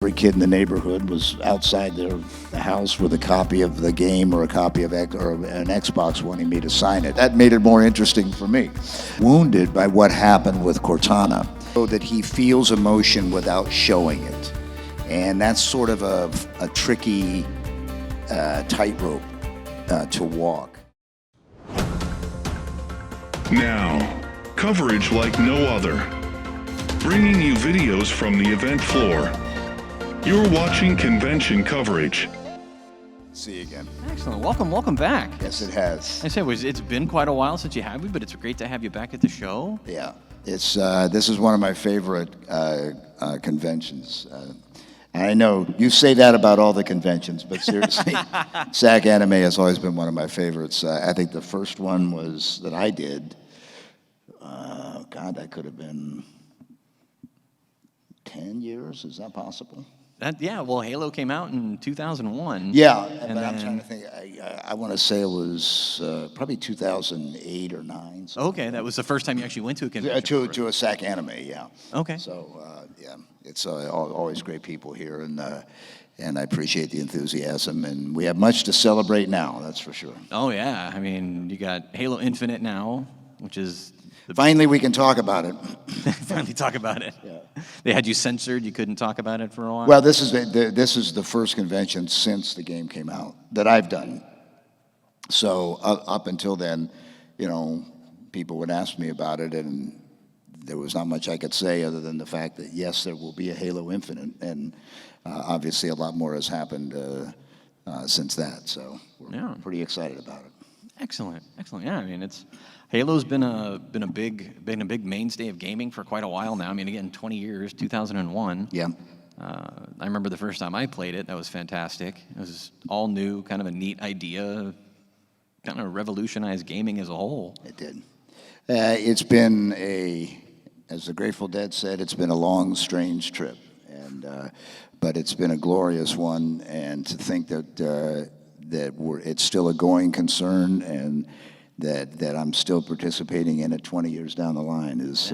Every kid in the neighborhood was outside their house with a copy of the game or a copy of or an Xbox wanting me to sign it. That made it more interesting for me. Wounded by what happened with Cortana, so that he feels emotion without showing it. And that's sort of a tricky tightrope to walk. Now, coverage like no other. Bringing you videos from the event floor. You're watching convention coverage. See you again. Excellent. Welcome back. Yes, it has. I said it's been quite a while since you had me, but it's great to have you back at the show. Yeah, it's this is one of my favorite conventions. I know you say that about all the conventions, but seriously, SacAnime has always been one of my favorites. I think the first one was that I did. God, that could have been 10 years. Is that possible? Well, Halo came out in 2001. Yeah, but I'm trying to think. I want to say it was probably 2008 or 9. Okay, that was the first time you actually went to a convention. To a SacAnime, yeah. Okay. So, yeah, it's always great people here, and I appreciate the enthusiasm, and we have much to celebrate now, that's for sure. Oh, yeah. I mean, you got Halo Infinite now, which is... Finally, we can talk about it. Finally talk about it. Yeah. They had you censored. You couldn't talk about it for a while? Well, this is the first convention since the game came out that I've done. So up until then, people would ask me about it, and there was not much I could say other than the fact that, yes, there will be a Halo Infinite, and obviously a lot more has happened since that. So we're pretty excited about it. Excellent. Yeah, I mean, Halo's been a big mainstay of gaming for quite a while now. I mean, again, 20 years, 2001. Yeah. I remember the first time I played it. That was fantastic. It was all new, kind of a neat idea, kind of revolutionized gaming as a whole. It did. It's been as the Grateful Dead said, it's been a long, strange trip, but it's been a glorious one. And to think that it's still a going concern, and that I'm still participating in it 20 years down the line is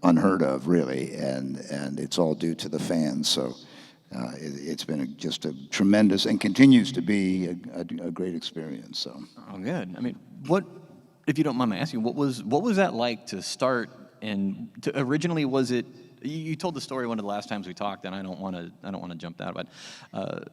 unheard of, really, and it's all due to the fans. So it's been just a tremendous, and continues to be a great experience. So. Oh, good. I mean, if you don't mind me asking, what was that like to start? And originally, was it? You told the story one of the last times we talked, and I don't want to jump that, but.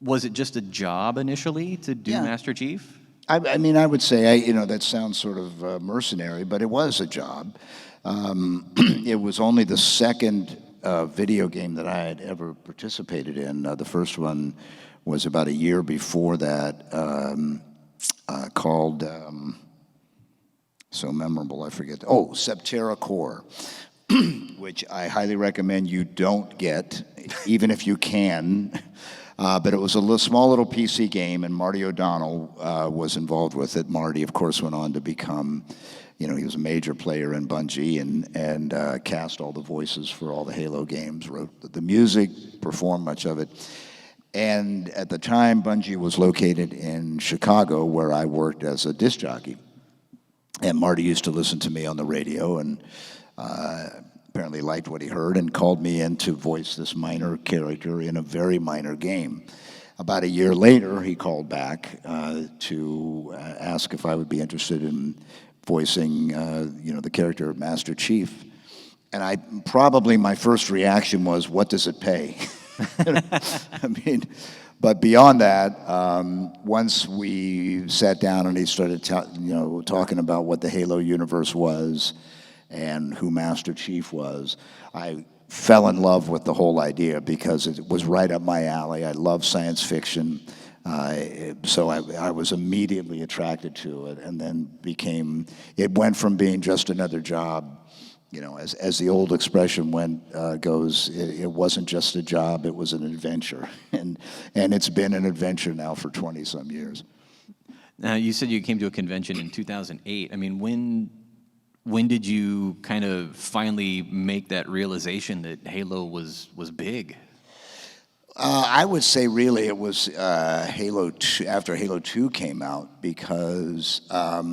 Was it just a job initially to do Master Chief? I mean, I would say, that sounds sort of mercenary, but it was a job. It was only the second video game that I had ever participated in. The first one was about a year before that, called, so memorable, I forget. Septerra Core, which I highly recommend you don't get, even if you can. But it was a small little PC game, and Marty O'Donnell was involved with it. Marty, of course, went on to become, he was a major player in Bungie and cast all the voices for all the Halo games, wrote the music, performed much of it. And at the time, Bungie was located in Chicago, where I worked as a disc jockey. And Marty used to listen to me on the radio, and apparently liked what he heard and called me in to voice this minor character in a very minor game. About a year later, he called back to ask if I would be interested in voicing, the character of Master Chief. And probably my first reaction was, what does it pay? I mean, but beyond that, once we sat down and he started talking about what the Halo universe was, and who Master Chief was, I fell in love with the whole idea because it was right up my alley. I love science fiction, so I was immediately attracted to it, and then it went from being just another job, as the old expression goes, it wasn't just a job, it was an adventure, and it's been an adventure now for 20-some years. Now, you said you came to a convention in 2008. I mean, when did you kind of finally make that realization that Halo was big? I would say really it was Halo 2, after Halo 2 came out, because I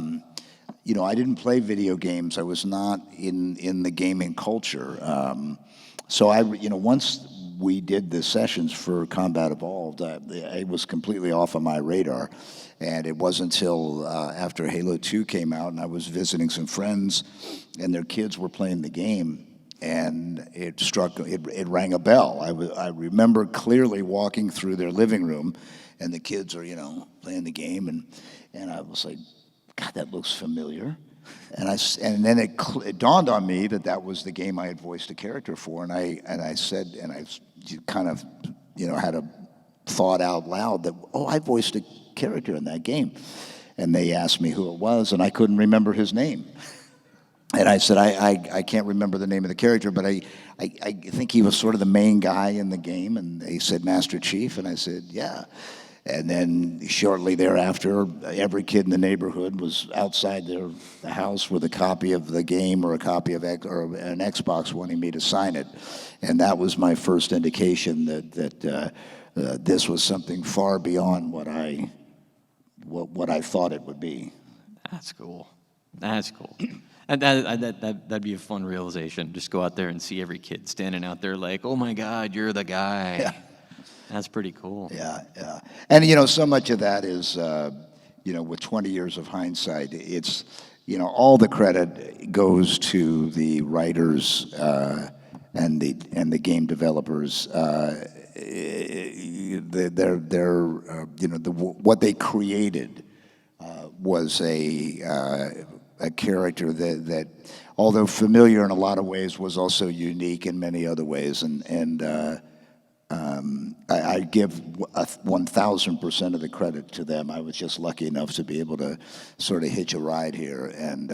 didn't play video games. I was not in the gaming culture. So once we did the sessions for Combat Evolved, it was completely off of my radar. And it wasn't until after Halo 2 came out and I was visiting some friends and their kids were playing the game, and it rang a bell. I remember clearly walking through their living room and the kids are, playing the game, and I was like, God, that looks familiar. And then it dawned on me that was the game I had voiced a character for, and I kind of, had a thought out loud that, I voiced a character in that game. And they asked me who it was, and I couldn't remember his name. And I said, I can't remember the name of the character, but I think he was sort of the main guy in the game. And they said, Master Chief, and I said, yeah. And then shortly thereafter, every kid in the neighborhood was outside the house with a copy of the game or a copy of or an Xbox wanting me to sign it. And that was my first indication that this was something far beyond what I thought it would be. That's cool. That's cool. And that'd be a fun realization. Just go out there and see every kid standing out there like, oh my God, you're the guy. Yeah. That's pretty cool. Yeah, yeah. And, so much of that is, with 20 years of hindsight, it's, all the credit goes to the writers and the game developers. What they created was a character that, although familiar in a lot of ways, was also unique in many other ways, and I give 1,000% of the credit to them. I was just lucky enough to be able to sort of hitch a ride here and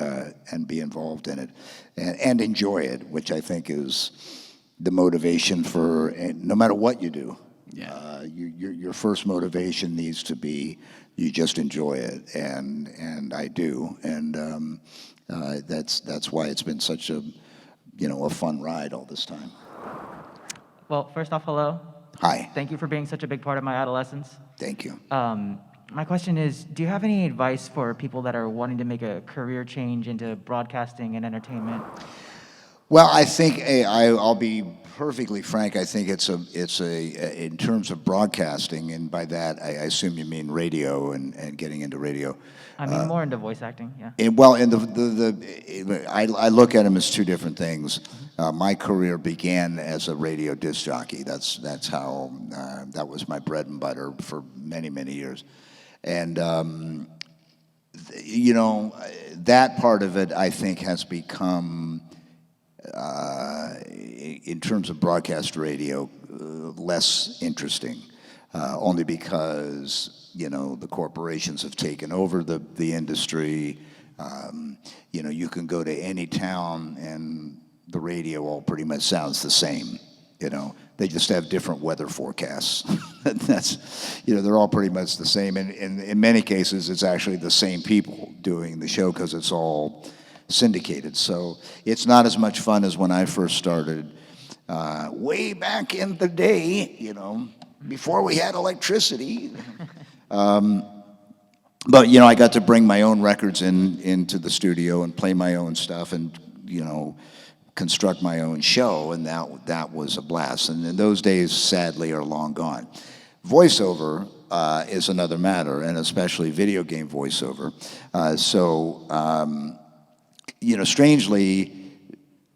be involved in it and enjoy it, which I think is the motivation for no matter what you do. Yeah. Your first motivation needs to be you just enjoy it, and I do, and that's why it's been such a fun ride all this time. Well, first off, hello. Hi. Thank you for being such a big part of my adolescence. Thank you. My question is, do you have any advice for people that are wanting to make a career change into broadcasting and entertainment? Well, I think I'll be perfectly frank. I think it's a in terms of broadcasting, and by that I assume you mean radio and getting into radio. I mean, more into voice acting, yeah. I look at them as two different things. My career began as a radio disc jockey. That's how that was my bread and butter for many, many years, and that part of it I think has become, in terms of broadcast radio, less interesting, only because the corporations have taken over the industry. You can go to any town and the radio all pretty much sounds the same. They just have different weather forecasts. That's, they're all pretty much the same. And in many cases, it's actually the same people doing the show because it's all syndicated. So it's not as much fun as when I first started, way back in the day, before we had electricity. But I got to bring my own records into the studio and play my own stuff and construct my own show, and that was a blast. And those days, sadly, are long gone. Voiceover is another matter, and especially video game voiceover. Strangely,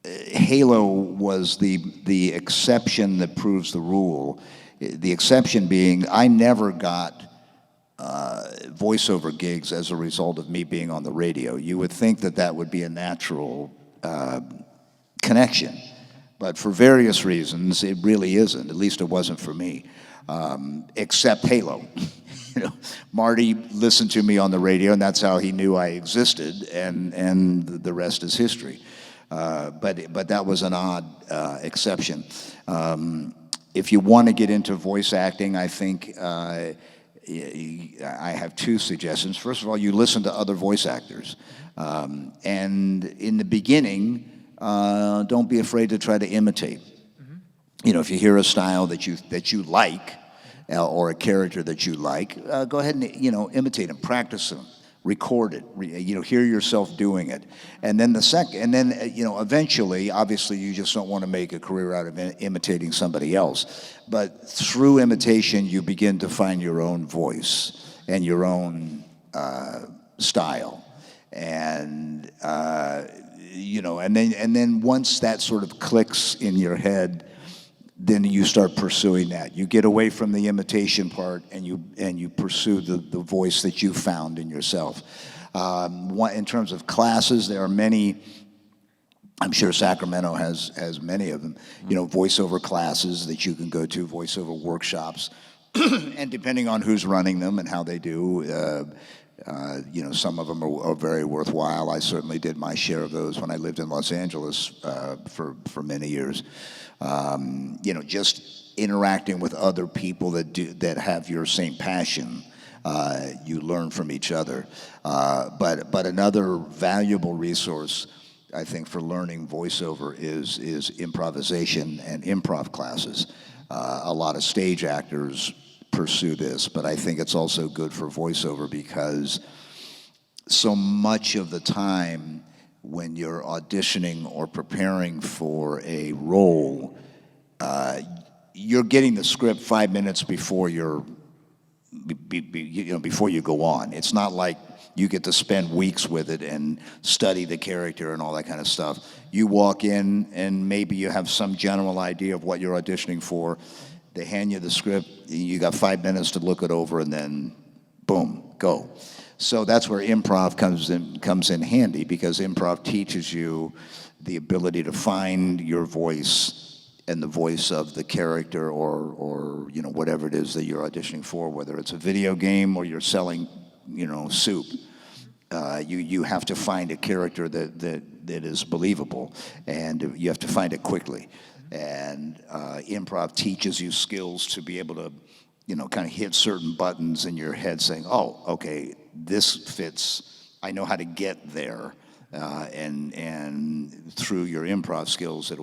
Halo was the exception that proves the rule. The exception being, I never got voiceover gigs as a result of me being on the radio. You would think that would be a natural connection, but for various reasons, it really isn't. At least it wasn't for me, except Halo. Marty listened to me on the radio, and that's how he knew I existed, and the rest is history. But that was an odd exception. If you want to get into voice acting, I think I have two suggestions. First of all, you listen to other voice actors, and in the beginning, don't be afraid to try to imitate. If you hear a style that you like, or a character that you like, go ahead and imitate them, practice them, record it, hear yourself doing it. And then eventually, obviously you just don't want to make a career out of imitating somebody else. But through imitation, you begin to find your own voice and your own style. And, and then once that sort of clicks in your head, then you start pursuing that. You get away from the imitation part, and you pursue the voice that you found in yourself. In terms of classes, there are many. I'm sure Sacramento has many of them. Voiceover classes that you can go to, voiceover workshops, and depending on who's running them and how they do, some of them are very worthwhile. I certainly did my share of those when I lived in Los Angeles for many years. Just interacting with other people that have your same passion, you learn from each other. But another valuable resource, I think, for learning voiceover is improvisation and improv classes. A lot of stage actors pursue this, but I think it's also good for voiceover because so much of the time when you're auditioning or preparing for a role, you're getting the script 5 minutes before before you go on. It's not like you get to spend weeks with it and study the character and all that kind of stuff. You walk in and maybe you have some general idea of what you're auditioning for. They hand you the script, you got 5 minutes to look it over, and then boom, go. So that's where improv comes in handy, because improv teaches you the ability to find your voice and the voice of the character or whatever it is that you're auditioning for, whether it's a video game or you're selling soup. You have to find a character that is believable, and you have to find it quickly. And improv teaches you skills to be able to kind of hit certain buttons in your head saying, oh, okay, this fits, I know how to get there. And through your improv skills, it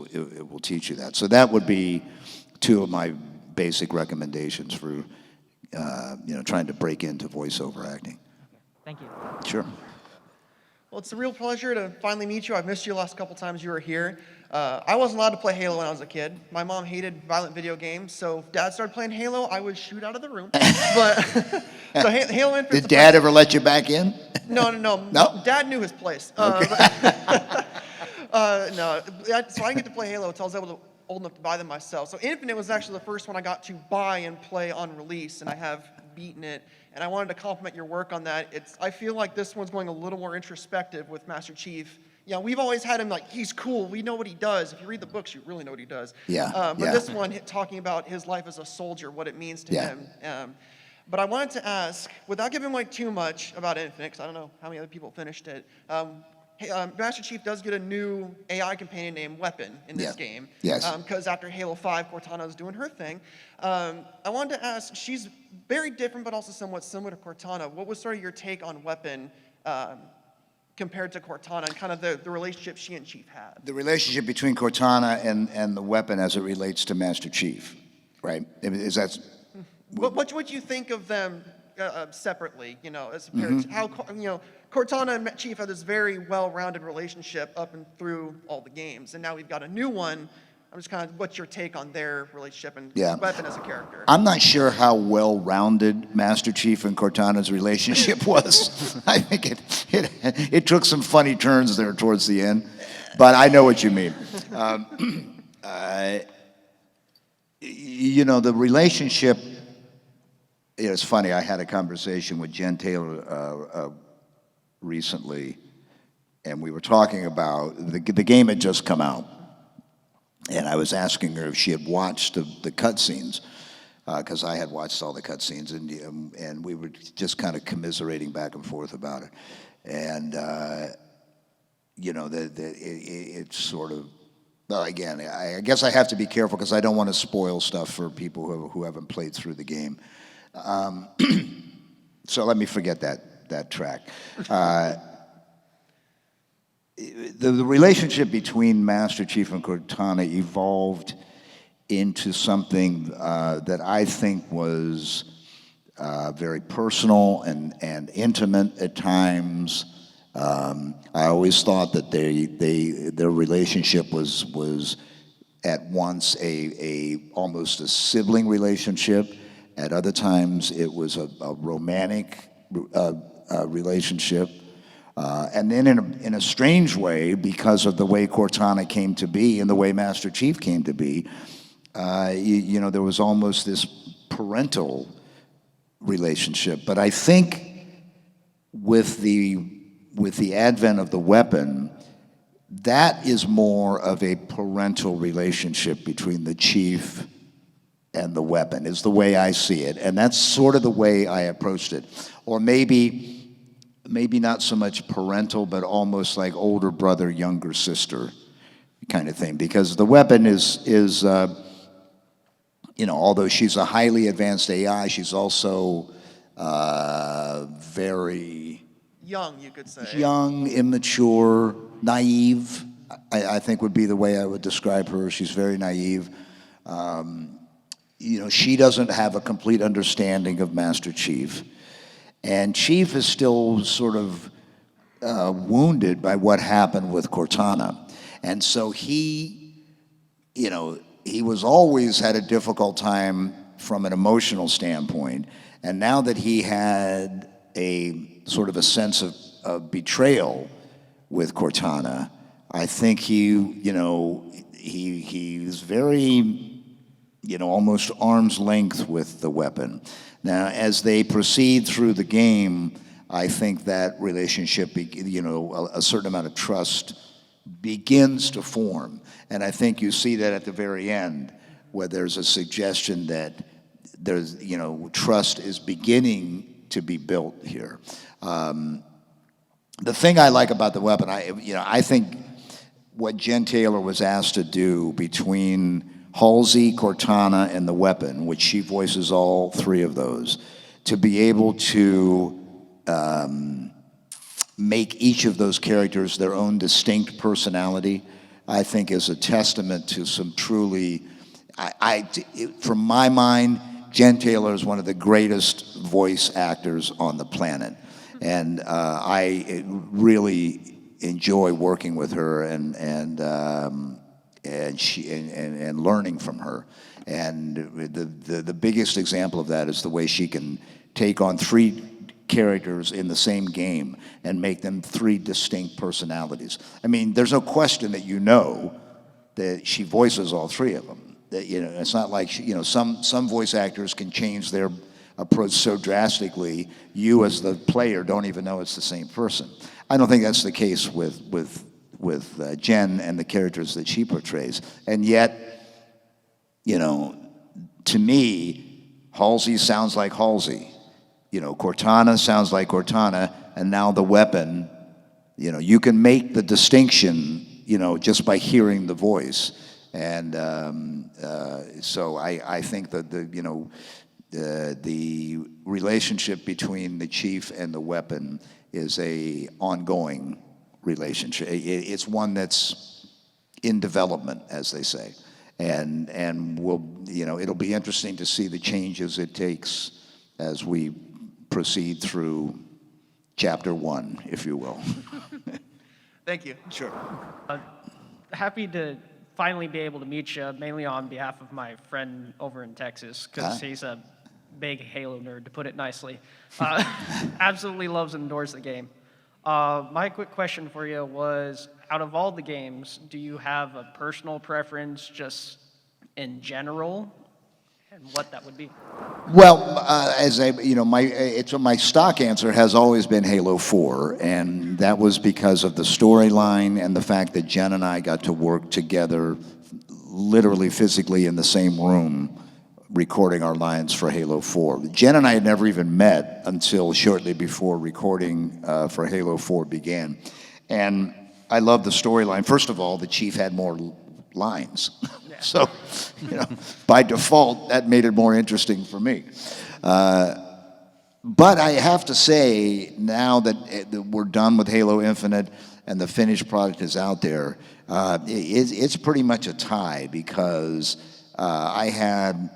will teach you that. So that would be two of my basic recommendations for trying to break into voiceover acting. Thank you. Sure. Well, it's a real pleasure to finally meet you. I've missed you the last couple times you were here. I wasn't allowed to play Halo when I was a kid. My mom hated violent video games, so if Dad started playing Halo, I would shoot out of the room. But so Halo Infinite's Did Dad ever let you back in? No. No? Dad knew his place. Okay. No. So I didn't get to play Halo until I was old enough to buy them myself. So Infinite was actually the first one I got to buy and play on release, and I have beaten it. And I wanted to compliment your work on that. I feel like this one's going a little more introspective with Master Chief. We've always had him like, he's cool, we know what he does. If you read the books, you really know what he does. Yeah. But this one, talking about his life as a soldier, what it means to him. But I wanted to ask, without giving away too much about Infinite, because I don't know how many other people finished it, Master Chief does get a new AI companion named Weapon in this game. Yes. Because after Halo 5, Cortana is doing her thing. I wanted to ask, she's very different but also somewhat similar to Cortana. What was sort of your take on Weapon compared to Cortana and kind of the relationship she and Chief had? The relationship between Cortana and the Weapon as it relates to Master Chief, right? Is that... What would you think of them separately, as compared to how, Cortana and Chief had this very well-rounded relationship up and through all the games, and now we've got a new one. I'm just kind of, what's your take on their relationship and Weapon as a character? I'm not sure how well-rounded Master Chief and Cortana's relationship was. I think it took some funny turns there towards the end, but I know what you mean. The relationship, it's funny, I had a conversation with Jen Taylor recently, and we were talking about, the game had just come out, and I was asking her if she had watched the cutscenes, because I had watched all the cutscenes, and we were just kind of commiserating back and forth about it. And, it's sort of, well, again, I guess I have to be careful because I don't want to spoil stuff for people who haven't played through the game. So let me forget that track. The relationship between Master Chief and Cortana evolved into something that I think was very personal and intimate at times. I always thought that their relationship was at once almost a sibling relationship. At other times, it was a romantic relationship. And then in a strange way, because of the way Cortana came to be and the way Master Chief came to be, there was almost this parental relationship. But I think with the advent of the weapon, that is more of a parental relationship between the Chief and the weapon, is the way I see it. And that's sort of the way I approached it. Or maybe not so much parental, but almost like older brother, younger sister kind of thing. Because the weapon is although she's a highly advanced AI, she's also very Young, you could say. young, immature, naive, I think would be the way I would describe her. She's very naive. She doesn't have a complete understanding of Master Chief. And Chief is still sort of wounded by what happened with Cortana. And so he was always had a difficult time from an emotional standpoint. And now that he had a sort of a sense of betrayal with Cortana, I think he's very, almost arm's length with the weapon. Now, as they proceed through the game, I think that relationship, a certain amount of trust begins to form. And I think you see that at the very end, where there's a suggestion that there's, trust is beginning to be built here. The thing I like about the weapon, I think what Jen Taylor was asked to do between Halsey, Cortana, and the weapon, which she voices all three of those, to be able to make each of those characters their own distinct personality, I think is a testament to some truly, from my mind, Jen Taylor is one of the greatest voice actors on the planet. And I really enjoy working with her and learning from her. And the biggest example of that is the way she can take on three characters in the same game and make them three distinct personalities. I mean, there's no question that she voices all three of them. That it's not like some voice actors can change their approach so drastically, you as the player don't even know it's the same person. I don't think that's the case with Jen and the characters that she portrays. And yet, to me, Halsey sounds like Halsey. Cortana sounds like Cortana, and now the weapon, you can make the distinction, just by hearing the voice. And so I think that the relationship between the Chief and the weapon is a ongoing relationship. It's one that's in development, as they say, and it'll be interesting to see the changes it takes as we proceed through chapter 1, if you will. Thank you. Sure. Happy to finally be able to meet you, mainly on behalf of my friend over in Texas, because he's a big Halo nerd, to put it nicely. Absolutely loves and adores the game. My quick question for you was, out of all the games, do you have a personal preference just in general, and what that would be? Well, my stock answer has always been Halo 4, and that was because of the storyline and the fact that Jen and I got to work together, literally physically in the same room, recording our lines for Halo 4. Jen and I had never even met until shortly before recording for Halo 4 began. And I love the storyline. First of all, the Chief had more lines. So, by default, that made it more interesting for me. But I have to say, now that we're done with Halo Infinite and the finished product is out there, it's pretty much a tie, because I had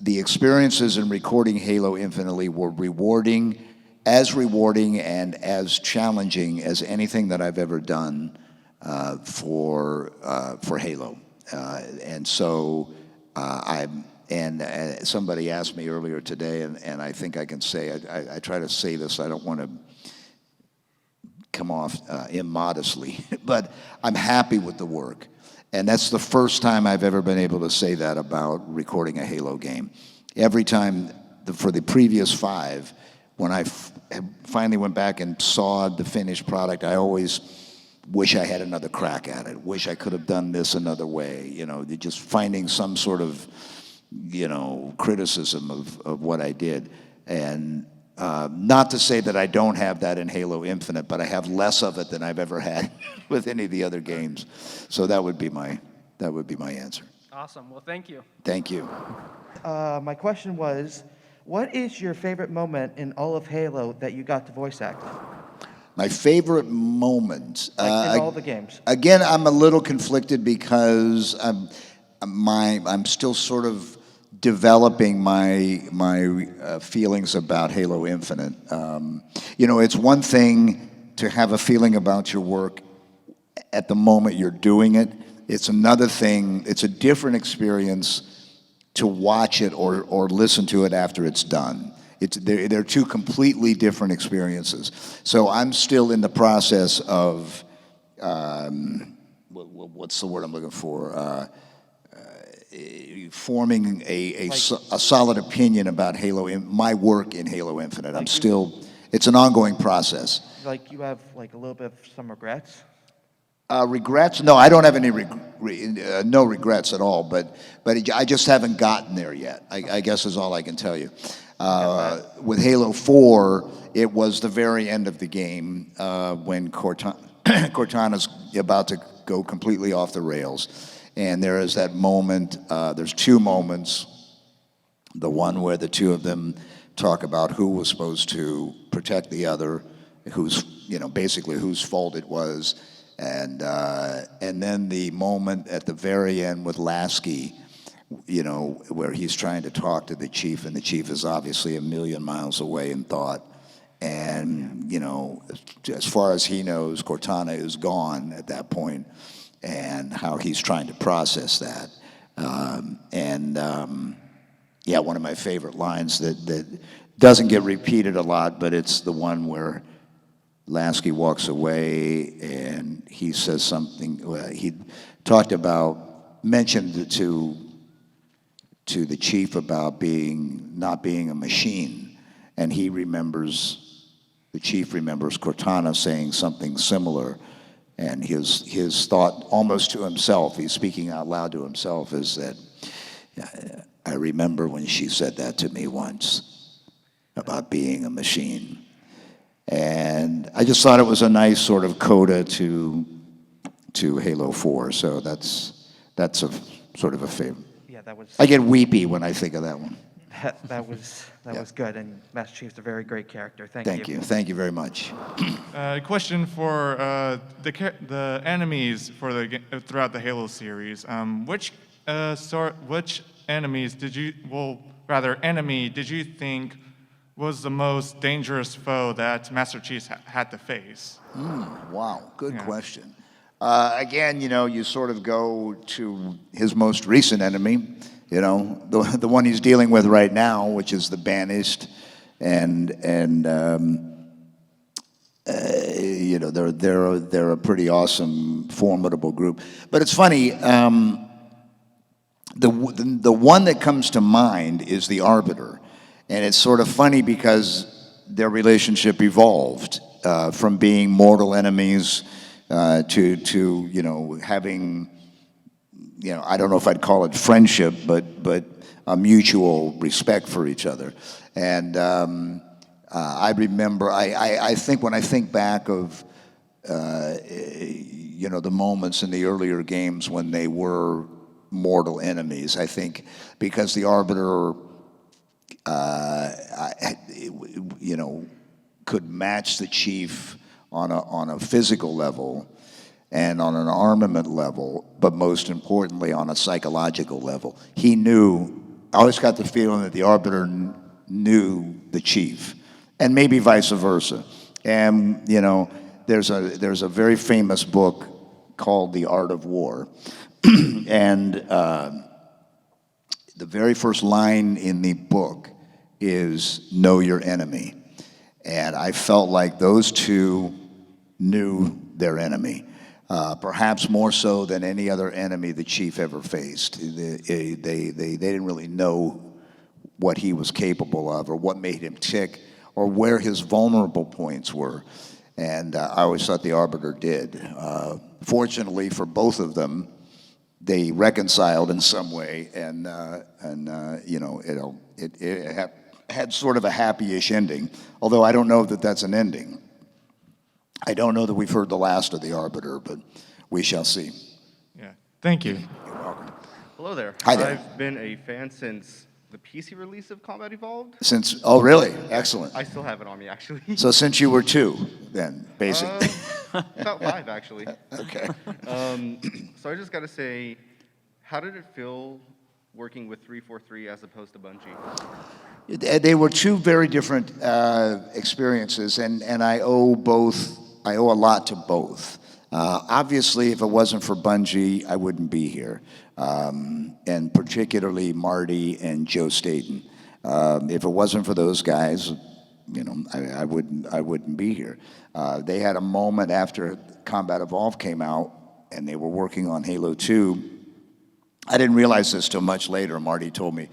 the experiences in recording Halo Infinitely were rewarding and as challenging as anything that I've ever done for Halo. And so somebody asked me earlier today, and I think I can say, I try to say this, I don't want to come off immodestly, but I'm happy with the work. And that's the first time I've ever been able to say that about recording a Halo game. Every time, for the previous 5, when I finally went back and saw the finished product, I always wish I had another crack at it, wish I could have done this another way, just finding some sort of, criticism of what I did. And not to say that I don't have that in Halo Infinite, but I have less of it than I've ever had with any of the other games. So that would be my answer. Awesome. Well, thank you. Thank you. My question was, what is your favorite moment in all of Halo that you got to voice act? My favorite moment. Like in all the games. Again, I'm a little conflicted because I'm still sort of developing my feelings about Halo Infinite. It's one thing to have a feeling about your work at the moment you're doing it. It's another thing, it's a different experience to watch it or listen to it after it's done. They're two completely different experiences. So I'm still in the process of, what's the word I'm looking for? Forming a solid opinion about my work in Halo Infinite. It's an ongoing process. Like you have like a little bit of some regrets? Regrets? No, I don't have any no regrets at all, but I just haven't gotten there yet, I guess is all I can tell you. With Halo 4, it was the very end of the game when Cortana's about to go completely off the rails. And there is that moment, there's 2 moments. The one where the 2 of them talk about who was supposed to protect the other, basically whose fault it was. And then the moment at the very end with Lasky, where he's trying to talk to the chief, and the chief is obviously a million miles away in thought. And, as far as he knows, Cortana is gone at that point, and how he's trying to process that. One of my favorite lines that doesn't get repeated a lot, but it's the one where Lasky walks away and he says something. He mentioned to the chief about not being a machine, and the chief remembers Cortana saying something similar, and his thought almost to himself, he's speaking out loud to himself, is that I remember when she said that to me once about being a machine. And I just thought it was a nice sort of coda to Halo 4, so that's a sort of a favorite. Yeah, that was. I get weepy when I think of that one. That was good, and Master Chief's a very great character. Thank you. Thank you very much. Question for the enemies throughout the Halo series. Which enemies enemy did you think was the most dangerous foe that Master Chief had to face? Wow, good question. Again, you sort of go to his most recent enemy, the one he's dealing with right now, which is the Banished, and they're a pretty awesome, formidable group. But it's funny, the one that comes to mind is the Arbiter. And it's sort of funny because their relationship evolved from being mortal enemies to having, I don't know if I'd call it friendship, but a mutual respect for each other. And I remember, I think when I think back of, the moments in the earlier games when they were mortal enemies, I think because the Arbiter could match the chief on a physical level and on an armament level, but most importantly on a psychological level. He knew I always got the feeling that the Arbiter knew the Chief, and maybe vice versa. And, you know, there's a very famous book called The Art of War, and the very first line in the book is "Know your enemy," and I felt like those two knew their enemy, perhaps more so than any other enemy the Chief ever faced. They didn't really know what he was capable of, or what made him tick, or where his vulnerable points were. And I always thought the Arbiter did. Fortunately for both of them, they reconciled in some way, and you know, it had sort of a happy-ish ending. Although I don't know that that's an ending. I don't know that we've heard the last of the Arbiter, but we shall see. Yeah. Thank you. You're welcome. Hello there. Hi there. I've been a fan since the PC release of Combat Evolved. Oh, really? Excellent. I still have it on me, actually. So since you were 2, then, basically. About 5, actually. Okay. So I just got to say, how did it feel working with 343 as opposed to Bungie? They were two very different experiences, and I owe a lot to both. Obviously, if it wasn't for Bungie, I wouldn't be here, and particularly Marty and Joe Staten. If it wasn't for those guys, you know, I wouldn't be here. They had a moment after Combat Evolved came out, and they were working on Halo 2. I didn't realize this till much later. Marty told me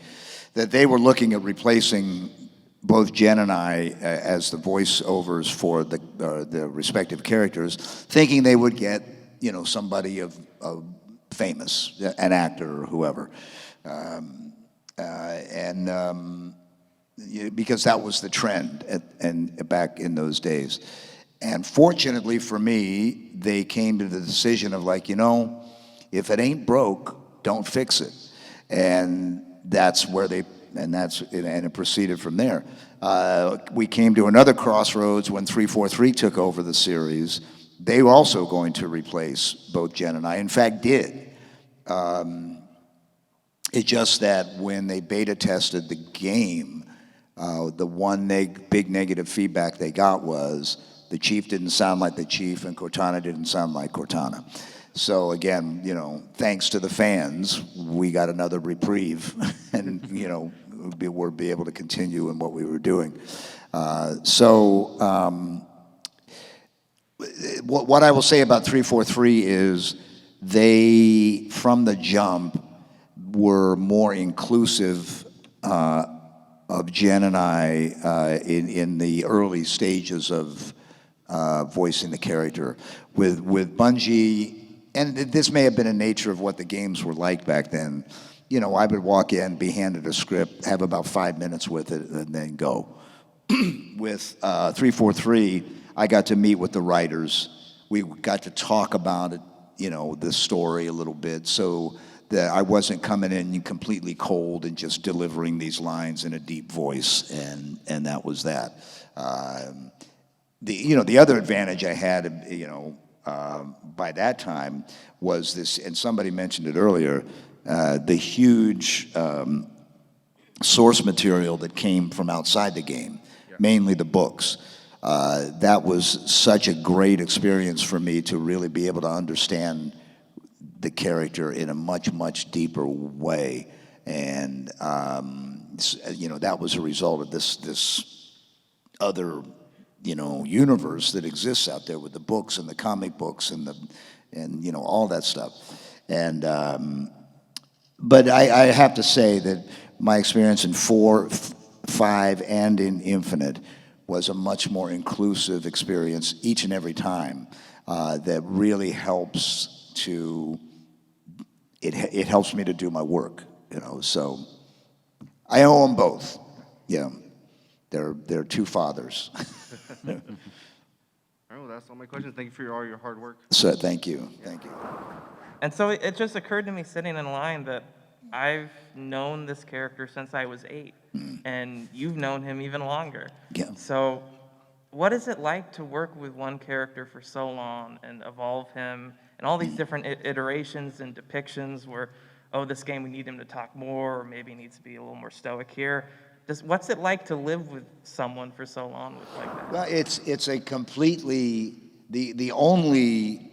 that they were looking at replacing both Jen and I as the voiceovers for the respective characters, thinking they would get, you know, somebody of famous, an actor or whoever, because that was the trend back in those days. And fortunately for me, they came to the decision of, like, you know, if it ain't broke, don't fix it. And that's where and it proceeded from there. We came to another crossroads when 343 took over the series. They were also going to replace both Jen and I. In fact, did. It's just that when they beta tested the game, the one big negative feedback they got was the Chief didn't sound like the Chief and Cortana didn't sound like Cortana. So again, you know, thanks to the fans, we got another reprieve, and, you know, we'll be able to continue in what we were doing. What I will say about 343 is they, from the jump, were more inclusive of Jen and I in the early stages of voicing the character. With Bungie, and this may have been a nature of what the games were like back then, you know, I would walk in, be handed a script, have about 5 minutes with it, and then go. With 343, I got to meet with the writers. We got to talk about it, you know, the story a little bit, so that I wasn't coming in completely cold and just delivering these lines in a deep voice, and that was that. The other advantage I had, you know, by that time was this, and somebody mentioned it earlier, the huge source material that came from outside the game, mainly the books. That was such a great experience for me to really be able to understand the character in a much, much deeper way. And, you know, that was a result of this other, you know, universe that exists out there with the books and the comic books and you know, all that stuff. And but I have to say that my experience in 4, 5, and in Infinite was a much more inclusive experience each and every time. That really helps to it helps me to do my work, you know. So I owe them both. Yeah, they're two fathers. All right, well, that's all my questions. Thank you for all your hard work. So thank you. And so it just occurred to me sitting in line that I've known this character since I was 8, and you've known him even longer. Yeah. So what is it like to work with one character for so long and evolve him and all these different iterations and depictions where oh, this game, we need him to talk more, or maybe he needs to be a little more stoic here. What's it like to live with someone for so long like that? Well, it's a completely, the only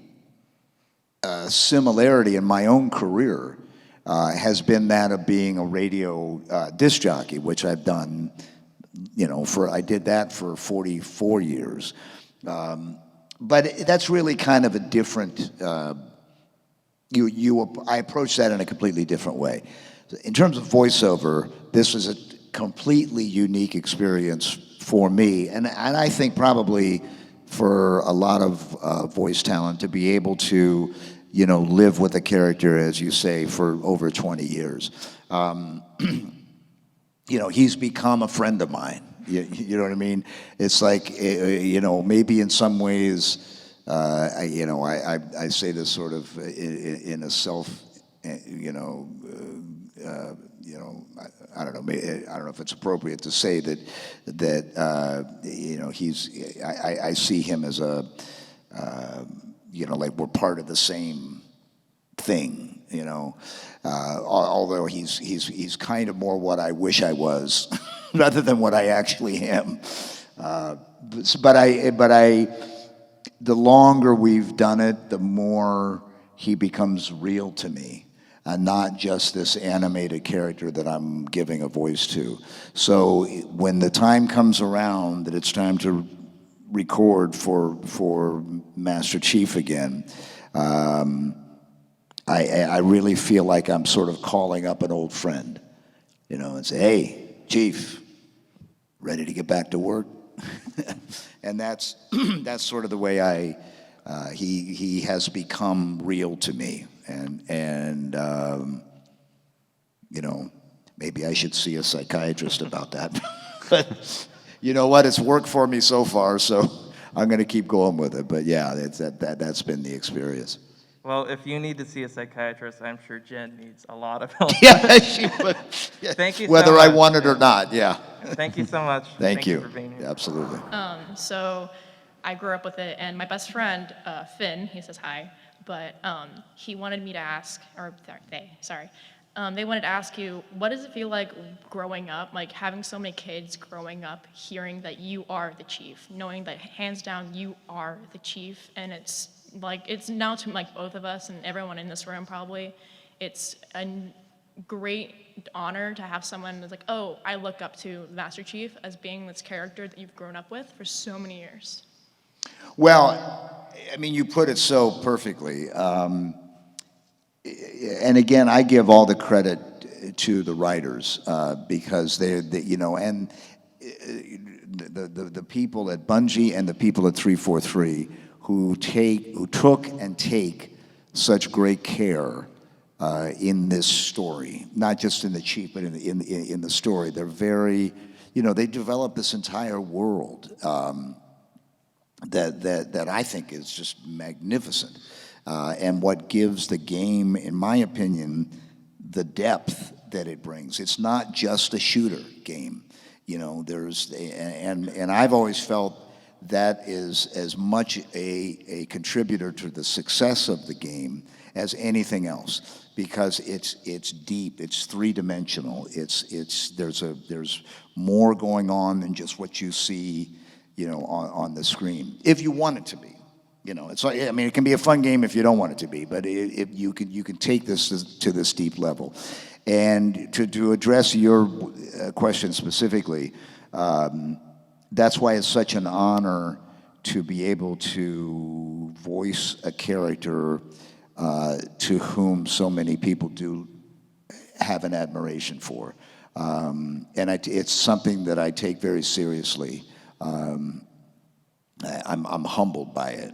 similarity in my own career has been that of being a radio disc jockey, which I've done, I did that for 44 years. But that's really kind of a different, I approach that in a completely different way. In terms of voiceover, this was a completely unique experience for me, and I think probably for a lot of voice talent to be able to, live with a character, as you say, for over 20 years. He's become a friend of mine. You know what I mean? It's like, maybe in some ways, I say this sort of in a self, I don't know. I don't know if it's appropriate to say that I see him as a, like we're part of the same thing. Although he's kind of more what I wish I was, rather than what I actually am. The longer we've done it, the more he becomes real to me. And not just this animated character that I'm giving a voice to. So when the time comes around that it's time to record for Master Chief again, I really feel like I'm sort of calling up an old friend, and say, hey, Chief, ready to get back to work? And that's sort of the way he has become real to me. And maybe I should see a psychiatrist about that. But you know what? It's worked for me so far, so I'm going to keep going with it. But yeah, that's been the experience. Well, if you need to see a psychiatrist, I'm sure Jen needs a lot of help. Yeah, she would. Yeah. Thank you so Whether much. I want it or not, yeah. Thank you so much. Thank you for being here. Absolutely. So I grew up with it, and my best friend, Finn, he says hi, but he wanted me to ask, or they wanted to ask you, what does it feel like growing up, like having so many kids growing up, hearing that you are the chief, knowing that hands down you are the chief, and it's now to like both of us and everyone in this room probably, it's a great honor to have someone that's like, oh, I look up to Master Chief as being this character that you've grown up with for so many years. Well, I mean, you put it so perfectly. And again, I give all the credit to the writers because the people at Bungie and the people at 343 who took and take such great care in this story, not just in the Chief, but in the story. They're very, they develop this entire world that I think is just magnificent, and what gives the game, in my opinion, the depth that it brings. It's not just a shooter game, and I've always felt that is as much a contributor to the success of the game as anything else, because it's deep, it's three-dimensional, there's more going on than just what you see, on the screen. If you want it to be, it's like, I mean, it can be a fun game if you don't want it to be, but if you can take this to this deep level. And to address your question specifically, that's why it's such an honor to be able to voice a character to whom so many people do have an admiration for. And it's something that I take very seriously. I'm humbled by it.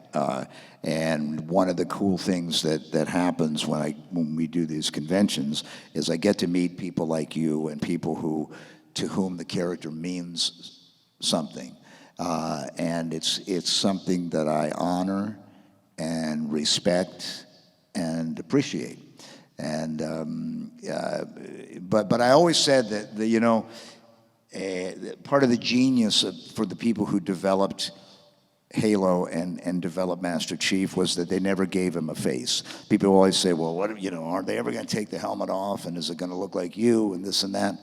And one of the cool things that happens when we do these conventions is I get to meet people like you and people to whom the character means something, and it's something that I honor and respect and appreciate. And but I always said that part of the genius for the people who developed Halo and develop Master Chief was that they never gave him a face. People always say, well, what, aren't they ever going to take the helmet off, and is it going to look like you, and this and that?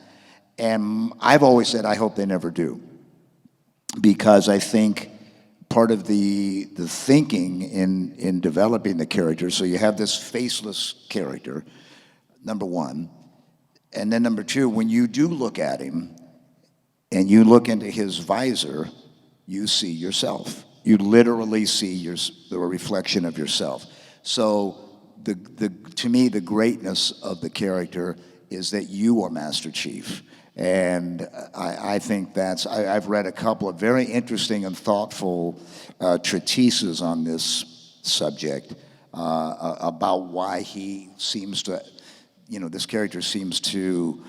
And I've always said, I hope they never do, because I think part of the thinking in developing the character, so you have this faceless character, number one, and then number two, when you do look at him and you look into his visor, you see yourself. You literally see the reflection of yourself. So to me, the greatness of the character is that you are Master Chief. And I think I've read a couple of very interesting and thoughtful treatises on this subject about why he seems to, this character seems to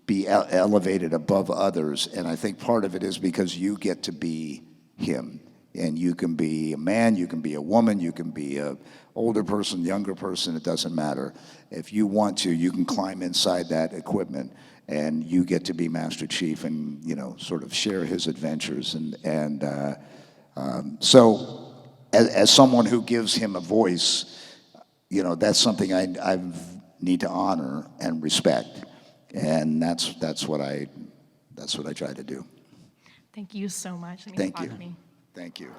be elevated above others. And I think part of it is because you get to be him. And you can be a man, you can be a woman, you can be an older person, younger person, it doesn't matter. If you want to, you can climb inside that equipment and you get to be Master Chief and, sort of share his adventures. So as someone who gives him a voice, that's something I need to honor and respect. And that's what I try to do. Thank you so much. Thank you. Thank you.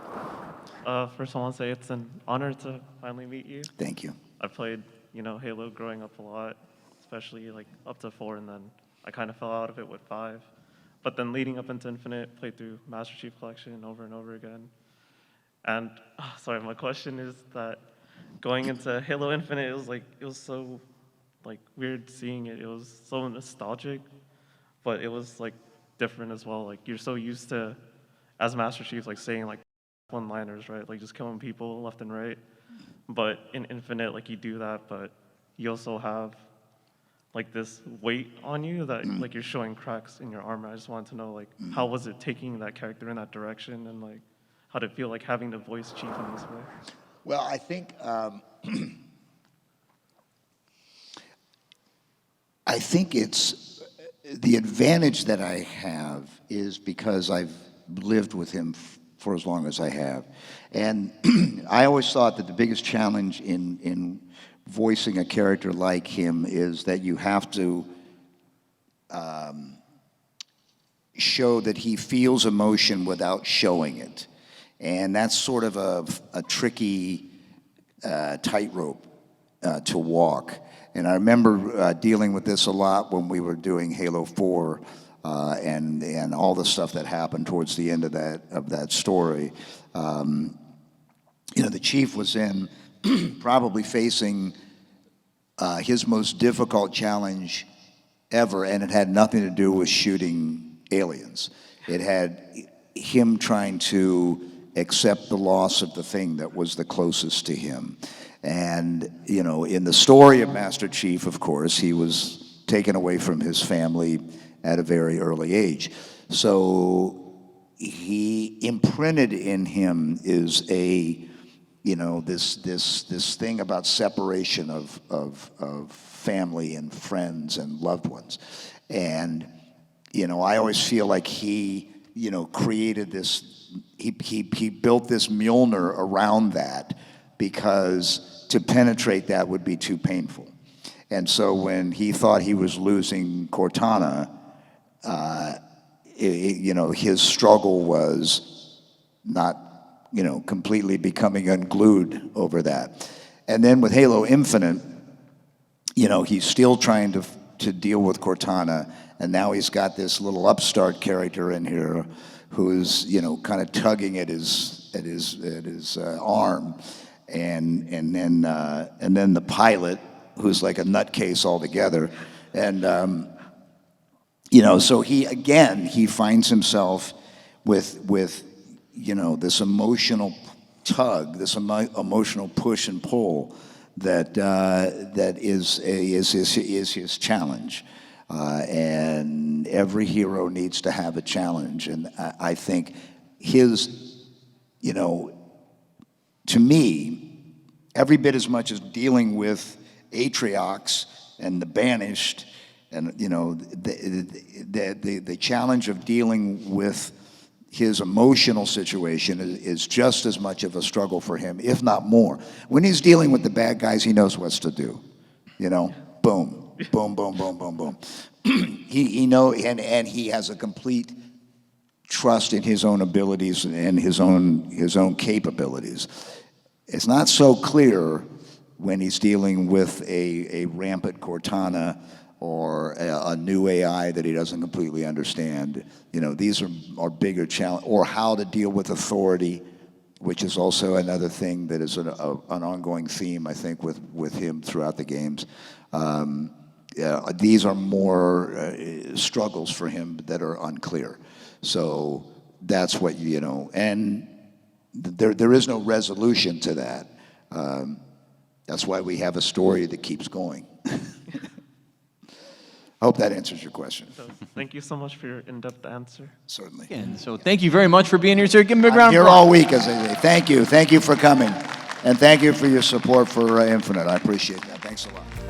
First, I want to say it's an honor to finally meet you. Thank you. I played, Halo growing up a lot, especially like up to 4, and then I kind of fell out of it with 5. But then leading up into Infinite, played through Master Chief Collection over and over again. And sorry, my question is that going into Halo Infinite, it was so weird seeing it. It was so nostalgic, but it was different as well. You're so used to, as Master Chief, saying one-liners, right? Just killing people left and right. But in Infinite, you do that, but you also have this weight on you that you're showing cracks in your armor. I just wanted to know how was it taking that character in that direction, and how did it feel having to voice Chief in this way? Well, I think I think it's the advantage that I have is because I've lived with him for as long as I have. And I always thought that the biggest challenge in voicing a character like him is that you have to show that he feels emotion without showing it. And that's sort of a tricky tightrope to walk. And I remember dealing with this a lot when we were doing Halo 4 and all the stuff that happened towards the end of that story. The Chief was in probably facing his most difficult challenge ever, and it had nothing to do with shooting aliens. It had him trying to accept the loss of the thing that was the closest to him. And, in the story of Master Chief, of course, he was taken away from his family at a very early age. So he imprinted in him is this thing about separation of family and friends and loved ones. And, I always feel like he, created this, he built this Mjolnir around that because to penetrate that would be too painful. And so when he thought he was losing Cortana, his struggle was not, completely becoming unglued over that. And then with Halo Infinite, he's still trying to deal with Cortana, and now he's got this little upstart character in here who's, kind of tugging at his arm, and then the pilot who's like a nutcase altogether, and so he finds himself with this emotional tug, this emotional push and pull that is his challenge. And every hero needs to have a challenge. And I think his, to me, every bit as much as dealing with Atriox and the Banished, and the challenge of dealing with his emotional situation is just as much of a struggle for him, if not more. When he's dealing with the bad guys, he knows what to do. You know, boom, boom, boom, boom, boom, boom. he know, and he has a complete trust in his own abilities and his own capabilities. It's not so clear when he's dealing with a rampant Cortana or a new AI that he doesn't completely understand. You know, these are bigger challenges, or how to deal with authority, which is also another thing that is an ongoing theme, I think, with him throughout the games. These are more struggles for him that are unclear. So that's what, you know, and there is no resolution to that. That's why we have a story that keeps going. I hope that answers your question. Thank you so much for your in-depth answer. Certainly. And so thank you very much for being here, sir. Give him a big round I'm of here applause. all week, as I say. Thank you. Thank you for coming. And thank you for your support for Infinite. I appreciate that. Thanks a lot.